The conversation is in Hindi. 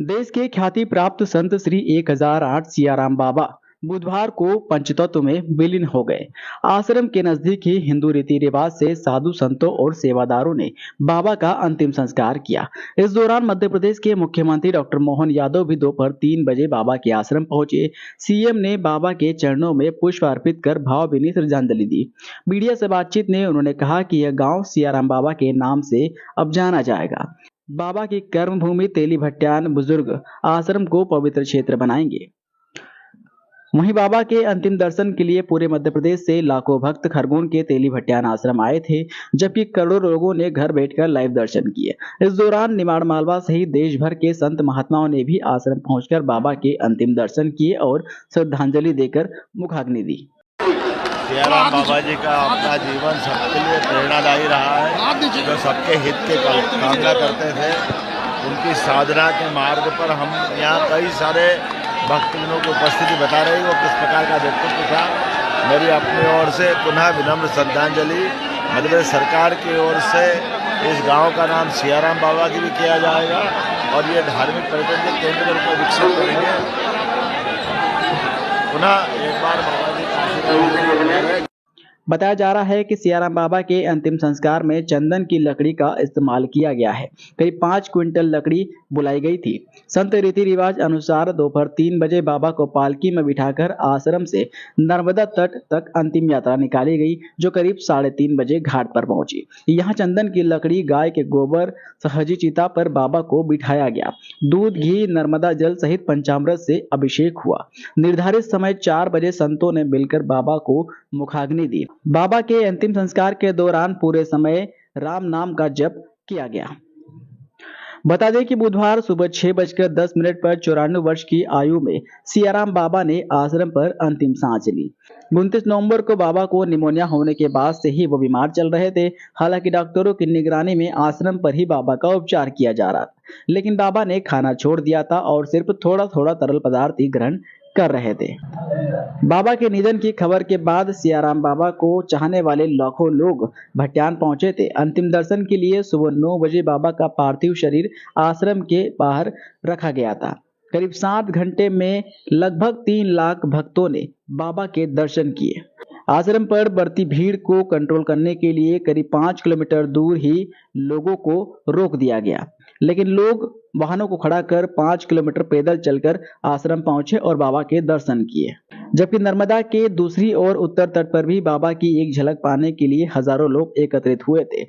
देश के ख्याति प्राप्त संत श्री 1008 सियाराम बाबा बुधवार को पंचतत्व में विलीन हो गए। आश्रम के नजदीक ही हिंदू रीति रिवाज से साधु संतों और सेवादारों ने बाबा का अंतिम संस्कार किया। इस दौरान मध्य प्रदेश के मुख्यमंत्री डॉक्टर मोहन यादव भी दोपहर 3 बजे बाबा के आश्रम पहुंचे। सीएम ने बाबा के चरणों में पुष्प अर्पित कर भावभीनी श्रद्धांजलि दी। मीडिया से बातचीत में उन्होंने कहा कि यह गांव सियाराम बाबा के नाम से अब जाना जाएगा। बाबा की कर्मभूमि तेली भट्टान बुजुर्ग आश्रम को पवित्र क्षेत्र बनाएंगे। वहीं बाबा के अंतिम दर्शन के लिए पूरे मध्य प्रदेश से लाखों भक्त खरगोन के तेली भट्टान आश्रम आए थे, जबकि करोड़ों लोगों ने घर बैठकर लाइव दर्शन किए। इस दौरान निमाड़ मालवा सहित देश भर के संत महात्माओं ने भी आश्रम पहुंचकर बाबा के अंतिम दर्शन किए और श्रद्धांजलि देकर मुखाग्नि दी। सियाराम बाबा जी का अपना जीवन सबके लिए प्रेरणादायी रहा है, जो सबके हित के कामना करते थे। उनकी साधना के मार्ग पर हम यहाँ कई सारे भक्तजनों की उपस्थिति बता रही, वो किस प्रकार का व्यक्तित्व था। मेरी अपनी ओर से पुनः विनम्र श्रद्धांजलि। मध्य प्रदेश सरकार की ओर से इस गांव का नाम सियाराम बाबा की भी किया जाएगा और ये धार्मिक पर्यटन के केंद्र के रूप में विकसित करेंगे। पुनः एक बार बाबा जी का आशीर्वाद। बताया जा रहा है कि सियाराम बाबा के अंतिम संस्कार में चंदन की लकड़ी का इस्तेमाल किया गया है। करीब 5 क्विंटल लकड़ी बुलाई गई थी। संत रीति रिवाज अनुसार दोपहर 3 बजे बाबा को पालकी में बिठाकर आश्रम से नर्मदा तट तक अंतिम यात्रा निकाली गई, जो करीब 3:30 बजे घाट पर पहुंची। यहाँ चंदन की लकड़ी, गाय के गोबर, सहजी चिता पर बाबा को बिठाया गया। दूध, घी, नर्मदा जल सहित पंचामृत से अभिषेक हुआ। निर्धारित समय 4 बजे संतों ने मिलकर बाबा को मुखाग्नि दी। बाबा के अंतिम संस्कार के दौरान पूरे समय राम नाम का जप किया गया। बता दें कि बुधवार सुबह 6:10 पर 94 वर्ष की आयु में सियाराम बाबा ने आश्रम पर अंतिम सांस ली। 29 नवंबर को बाबा को निमोनिया होने के बाद से ही वो बीमार चल रहे थे। हालांकि डॉक्टरों की निगरानी में आश्रम पर ही बाबा का उपचार किया जा रहा था, लेकिन बाबा ने खाना छोड़ दिया था और सिर्फ थोड़ा थोड़ा तरल पदार्थ ही ग्रहण कर रहे थे। बाबा के निधन की खबर के बाद सियाराम बाबा को चाहने वाले लाखों लोग भट्टान पहुंचे थे। अंतिम दर्शन के लिए सुबह 9 बजे बाबा का पार्थिव शरीर आश्रम के बाहर रखा गया था। करीब 7 घंटे में लगभग 3 लाख भक्तों ने बाबा के दर्शन किए। आश्रम पर बढ़ती भीड़ को कंट्रोल करने के लिए करीब 5 किलोमीटर दूर ही लोगों को रोक दिया गया, लेकिन लोग वाहनों को खड़ा कर 5 किलोमीटर पैदल चलकर आश्रम पहुंचे और बाबा के दर्शन किए। जबकि नर्मदा के दूसरी ओर उत्तर तट पर भी बाबा की एक झलक पाने के लिए हजारों लोग एकत्रित हुए थे।